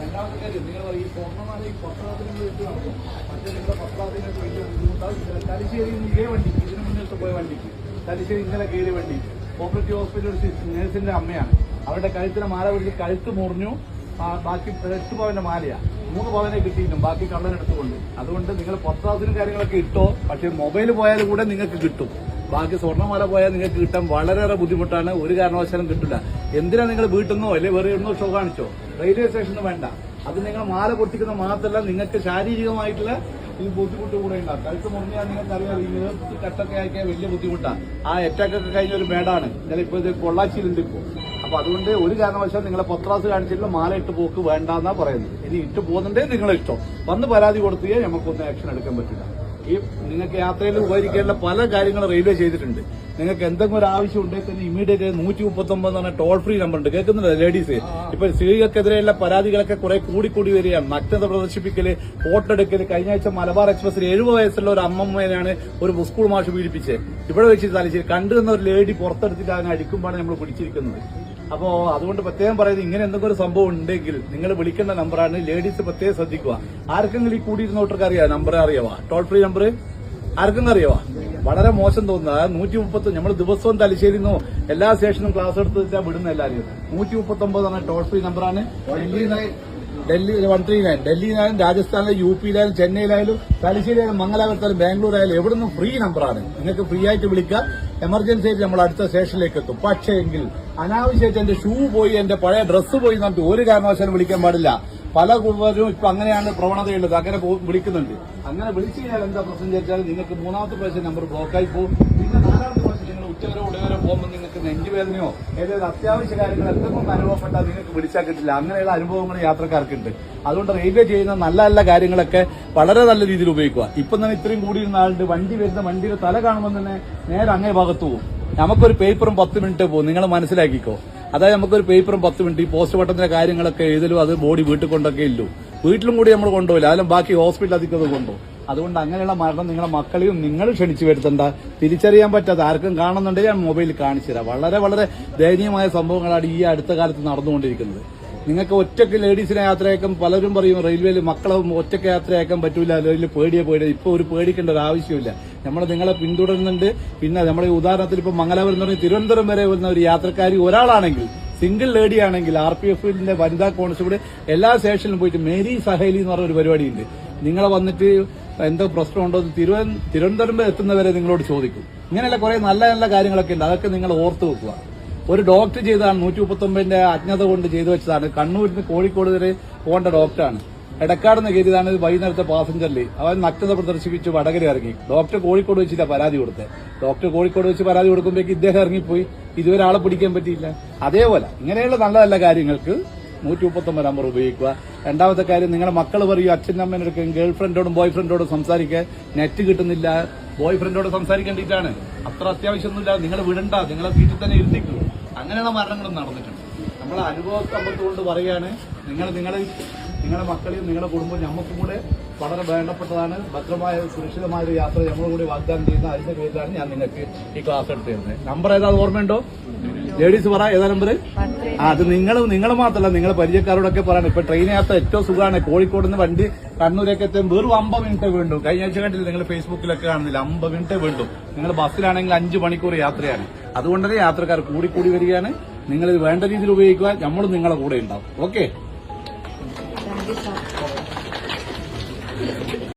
രണ്ടാമത്തെ കാര്യം നിങ്ങൾ ഈ സ്വർണ്ണമാല ഈ പത്രാതിന് വെച്ച് നടക്കും. മറ്റേ നിങ്ങളുടെ പത്രാതിനൊക്കെ വലിയ ബുദ്ധിമുട്ടാവും. തലശ്ശേരി ഇതേ വണ്ടിക്ക് ഇതിന് മുന്നിട്ട് പോയ വണ്ടിക്ക് തലശ്ശേരി ഇന്നലെ കയറിയ വണ്ടി കോപ്പറേറ്റീവ് ഹോസ്പിറ്റൽ നേഴ്സിന്റെ അമ്മയാണ്. അവരുടെ കഴുത്തിന് മാല പിടിച്ച് കഴുത്ത് മുറിഞ്ഞു. ബാക്കി 8 പവന്റെ മാലയാ, 3 പവനെ കിട്ടിയിട്ടും ബാക്കി കള്ളനെടുത്തുകൊണ്ട്. അതുകൊണ്ട് നിങ്ങൾ പത്രാതിനും കാര്യങ്ങളൊക്കെ ഇട്ടോ, പക്ഷെ മൊബൈൽ പോയാലും കൂടെ നിങ്ങൾക്ക് കിട്ടും. ബാക്കി സ്വർണ്ണമാല പോയാൽ നിങ്ങൾക്ക് കിട്ടാൻ വളരെയേറെ ബുദ്ധിമുട്ടാണ്. ഒരു കാരണവശാലും കിട്ടില്ല. എന്തിനാ നിങ്ങൾ വീട്ടിൽ അല്ലെ വേറെ എവിടുന്നോ ഷോ കാണിച്ചോ? റെയിൽവേ സ്റ്റേഷന് വേണ്ട. അത് നിങ്ങൾ മാല പൊട്ടിക്കുന്ന മാത്രമല്ല, നിങ്ങൾക്ക് ശാരീരികമായിട്ടുള്ള ഈ ബുദ്ധിമുട്ട് കൂടെ ഉണ്ടാകും. കഴുത്ത് മുറിഞ്ഞാൽ നിങ്ങൾക്കറിയാം, ഈ നേരത്തെ കട്ടൊക്കെ ആക്കിയാൽ വലിയ ബുദ്ധിമുട്ടാണ്. ആ അറ്റാക്കൊക്കെ കഴിഞ്ഞ ഒരു മേടാണ്. ഇപ്പോൾ ഇത് പൊള്ളാച്ചിയിലുണ്ട് ഇപ്പോൾ. അപ്പൊ അതുകൊണ്ട് ഒരു കാരണവശാലും നിങ്ങളെ പത്രാസ് കാണിച്ചിട്ടുള്ള മാല ഇട്ട് പോക്ക് വേണ്ടെന്നാ പറയുന്നത്. ഇനി ഇട്ട് പോകുന്നുണ്ടേ നിങ്ങളെ ഇഷ്ടം. വന്ന് പരാതി കൊടുത്തേ നമുക്കൊന്നും ആക്ഷൻ എടുക്കാൻ പറ്റില്ല. ഈ നിങ്ങൾക്ക് യാത്രയിൽ ഉപകരിക്കേണ്ട പല കാര്യങ്ങളും റെയിൽവേ ചെയ്തിട്ടുണ്ട്. നിങ്ങൾക്ക് എന്തെങ്കിലും ഒരു ആവശ്യം ഉണ്ടെങ്കിൽ തന്നെ ഇമ്മീഡിയറ്റ് 139 എന്ന് പറഞ്ഞ ടോൾ ഫ്രീ നമ്പർ ഉണ്ട്. കേൾക്കുന്നുണ്ട് ലേഡീസ്? ഇപ്പൊ സ്ത്രീകൾക്കെതിരെയുള്ള പരാതികളൊക്കെ കുറെ കൂടിക്കൂടി വരികയാണ്. നഗ്നത പ്രദർശിപ്പിക്കല്, ഫോട്ടോ എടുക്കല്. കഴിഞ്ഞ ആഴ്ച മലബാർ എക്സ്പ്രസിൽ 70 വയസ്സുള്ള ഒരു അമ്മമ്മേനാണ് ഒരു സ്കൂൾ മാഷ് പീഡിപ്പിച്ചത്. ഇവിടെ വെച്ച് തലശ്ശേരി കണ്ടുവന്ന ഒരു ലേഡി പുറത്തെടുത്തിട്ട് അതിനെ അടിക്കുമ്പോഴാണ് നമ്മൾ പിടിച്ചിരിക്കുന്നത്. അപ്പോ അതുകൊണ്ട് പ്രത്യേകം പറയുന്നത്, ഇങ്ങനെ എന്തെങ്കിലും ഒരു സംഭവം ഉണ്ടെങ്കിൽ നിങ്ങൾ വിളിക്കേണ്ട നമ്പറാണ്. ലേഡീസ് പ്രത്യേകം ശ്രദ്ധിക്കുക. ആർക്കെങ്കിലും ഈ കൂടിയിരുന്നോട്ടർക്ക് അറിയാം നമ്പർ അറിയാവാ? ടോൾ ഫ്രീ നമ്പർ ആർക്കെങ്കിലും അറിയാവാ? വളരെ മോശം തോന്നുന്നത് 130. നമ്മൾ ദിവസവും തലശ്ശേരിന്നോ എല്ലാ സ്റ്റേഷനും ക്ലാസ് എടുത്ത് വെച്ചാൽ വിടുന്ന എല്ലാവരും. 139 എന്ന ടോൾ ഫ്രീ നമ്പറാണ്. ഡൽഹി 139. ഡൽഹിയിലായാലും രാജസ്ഥാനിലും UP-യിലായാലും ചെന്നൈയിലായാലും തലശ്ശേരിയായാലും മംഗലാപുരത്തായാലും ബാംഗ്ലൂരായാലും എവിടുന്നും ഫ്രീ നമ്പറാണ്. നിങ്ങൾക്ക് ഫ്രീ ആയിട്ട് വിളിക്കുക. എമർജൻസി ആയിട്ട് നമ്മൾ അടുത്ത സ്റ്റേഷനിലേക്ക് എത്തും. പക്ഷേ എങ്കിൽ അനാവശ്യമായിട്ട് എന്റെ ഷൂ പോയി, എന്റെ പഴയ ഡ്രസ്സ് പോയി എന്നിട്ട് ഒരു കാരണവശാലും വിളിക്കാൻ പാടില്ല. പല കുടുംബരും ഇപ്പൊ അങ്ങനെയാണ് പ്രവണതയുള്ളത്. അങ്ങനെ വിളിക്കുന്നുണ്ട്. അങ്ങനെ വിളിച്ചു കഴിഞ്ഞാൽ എന്താ പ്രശ്നം ചോദിച്ചാൽ നിങ്ങൾക്ക് 3ാമത്തെ പ്രാവശ്യം നമ്പർ ബ്ലോക്കായി പോകും. പിന്നെ 4ാമത്തെ പ്രാവശ്യം നിങ്ങൾ ഉച്ചവരെ ഉടവരെ പോകുമ്പോൾ നിങ്ങൾക്ക് നെഞ്ചുവേദനയോ ഏതെങ്കിലും അത്യാവശ്യ കാര്യങ്ങൾ എന്തെങ്കിലും അനുഭവപ്പെട്ടാൽ നിങ്ങൾക്ക് വിളിച്ചാൽ കിട്ടില്ല. അങ്ങനെയുള്ള അനുഭവങ്ങൾ യാത്രക്കാർക്കുണ്ട്. അതുകൊണ്ട് റെയിൽവേ ചെയ്യുന്ന നല്ല നല്ല കാര്യങ്ങളൊക്കെ വളരെ നല്ല രീതിയിൽ ഉപയോഗിക്കുക. ഇപ്പം തന്നെ ഇത്രയും കൂടിയിരുന്ന ആളുടെ വണ്ടി വരുന്ന വണ്ടിയുടെ തല കാണുമ്പോൾ തന്നെ നേരെ അങ്ങേ ഭാഗത്ത് പോകും. നമുക്കൊരു പേപ്പറും 10 മിനിറ്റ് പോകും. നിങ്ങൾ മനസ്സിലാക്കിക്കോ. അതായത് നമുക്കൊരു പേപ്പറും 10 മിനിറ്റ് ഈ പോസ്റ്റ് ബട്ടത്തിന്റെ കാര്യങ്ങളൊക്കെ എഴുതലും അത് ബോഡി വീട്ടിൽ കൊണ്ടൊക്കെ ഇല്ലു. വീട്ടിലും കൂടി നമ്മൾ കൊണ്ടുപോയില്ല. അതിലും ബാക്കി ഹോസ്പിറ്റൽ അധികം കൊണ്ടുപോകും. അതുകൊണ്ട് അങ്ങനെയുള്ള മരണം നിങ്ങളെ മക്കളെയും നിങ്ങൾ ക്ഷണിച്ചു വരുത്തണ്ട. തിരിച്ചറിയാൻ പറ്റാത്ത ആർക്കും കാണുന്നുണ്ടെങ്കിൽ ഞാൻ മൊബൈലിൽ കാണിച്ചു തരാം. വളരെ വളരെ ദയനീയമായ സംഭവങ്ങളാണ് ഈ അടുത്ത കാലത്ത് നടന്നുകൊണ്ടിരിക്കുന്നത്. നിങ്ങൾക്ക് ഒറ്റയ്ക്ക് ലേഡീസിനെ യാത്രയാക്കാൻ പലരും പറയും റെയിൽവേയിൽ മക്കളെ ഒറ്റയ്ക്ക് യാത്രയാക്കാൻ പറ്റൂല, അല്ലെങ്കിൽ പേടിയെ. ഇപ്പൊ ഒരു പേടിക്കേണ്ട ഒരു ആവശ്യമില്ല. നമ്മൾ നിങ്ങളെ പിന്തുടരുന്നുണ്ട്. പിന്നെ നമ്മുടെ ഉദാഹരണത്തിൽ ഇപ്പൊ മംഗലാപുരം എന്ന് പറഞ്ഞാൽ തിരുവനന്തപുരം വരെ വരുന്ന ഒരു യാത്രക്കാരി ഒരാളാണെങ്കിൽ, സിംഗിൾ ലേഡി ആണെങ്കിൽ RPF-ന്റെ വനിതാ കോൺസ്റ്റബിൾ എല്ലാ സ്റ്റേഷനിലും പോയിട്ട് മേരി സഹേലി എന്ന് പറഞ്ഞ ഒരു പരിപാടിയുണ്ട്. നിങ്ങളെ വന്നിട്ട് എന്തോ പ്രശ്നമുണ്ടോ തിരുവനന്തപുരം എത്തുന്നവരെ നിങ്ങളോട് ചോദിക്കും. ഇങ്ങനെയുള്ള കുറെ നല്ല നല്ല കാര്യങ്ങളൊക്കെ ഉണ്ട്. അതൊക്കെ നിങ്ങൾ ഓർത്തു വെക്കുക. ഒരു ഡോക്ടർ ചെയ്തതാണ് 139ന്റെ അജ്ഞത കൊണ്ട് ചെയ്തു വെച്ചതാണ്. കണ്ണൂരിൽ നിന്ന് കോഴിക്കോട് വരെ പോകേണ്ട ഡോക്ടറാണ്. എടക്കാടുന്ന് കയറിയതാണ് വൈകുന്നേരത്തെ പാസഞ്ചറിൽ. അവൻ നഗ്നത പ്രദർശിപ്പിച്ച് വടകര ഇറങ്ങി. ഡോക്ടർ കോഴിക്കോട് വെച്ചില്ല പരാതി കൊടുത്തത്. ഡോക്ടർ കോഴിക്കോട് വെച്ച് പരാതി കൊടുക്കുമ്പോഴേക്ക് ഇദ്ദേഹം ഇറങ്ങിപ്പോയി. ഇതുവരെ ആളെ പിടിക്കാൻ പറ്റിയില്ല. അതേപോലെ ഇങ്ങനെയുള്ള നല്ല നല്ല കാര്യങ്ങൾക്ക് 139 നമ്പർ ഉപയോഗിക്കുക. രണ്ടാമത്തെ കാര്യം, നിങ്ങളുടെ മക്കൾ പറയും അച്ഛനും അമ്മേനൊക്കെ ഗേൾ ഫ്രണ്ടോടും ബോയ് ഫ്രണ്ടോടും സംസാരിക്കാൻ നെറ്റ് കിട്ടുന്നില്ല. ബോയ് ഫ്രണ്ടോട് സംസാരിക്കേണ്ടിയിട്ടാണ്. അത്ര അത്യാവശ്യമൊന്നുമില്ല. നിങ്ങൾ വിടണ്ട, നിങ്ങളെ വീട്ടിൽ തന്നെ ഇരുത്തിക്കും. അങ്ങനെയുള്ള മരണങ്ങളും നടന്നിട്ടുണ്ട്. നമ്മളെ അനുഭവ സമ്പത്ത് കൊണ്ട് പറയുകയാണ്. നിങ്ങളുടെ മക്കളെയും നിങ്ങളുടെ കുടുംബവും നമുക്കും കൂടെ വളരെ വേണ്ടപ്പെട്ടതാണ്. ഭദ്രമായ സുരക്ഷിതമായ ഒരു യാത്ര നമ്മൾ കൂടി വാഗ്ദാനം ചെയ്യുന്ന അതിന്റെ പേരിലാണ് ഞാൻ നിങ്ങൾക്ക് ഈ ക്ലാസ് എടുത്തു തരുന്നത്. നമ്പർ ഏതാ ഓർമ്മയുണ്ടോ? ലേഡീസ് പറ, ഏതാ നമ്പർ? അത് നിങ്ങൾ മാത്രമല്ല, നിങ്ങളെ പരിചയക്കാരോടൊക്കെ പറയണം. ഇപ്പൊ ട്രെയിൻ യാത്ര ഏറ്റവും സുഖമാണ്. കോഴിക്കോട് നിന്ന് വണ്ടി കണ്ണൂരൊക്കെ എത്താൻ വെറും 50 മിനിറ്റ് വേണ്ടു. കഴിഞ്ഞ ആഴ്ച കണ്ടില്ല നിങ്ങൾ ഫേസ്ബുക്കിലൊക്കെ കാണുന്നില്ല, 50 മിനിറ്റ് വേണ്ടു. നിങ്ങൾ ബസ്സിലാണെങ്കിൽ 5 മണിക്കൂർ യാത്രയാണ്. അതുകൊണ്ട് തന്നെ യാത്രക്കാർ കൂടി വരികയാണ്. നിങ്ങളിത് വേണ്ട രീതിയിൽ ഉപയോഗിക്കുക. നമ്മളും നിങ്ങളെ കൂടെ ഉണ്ടാവും. ഓക്കെ.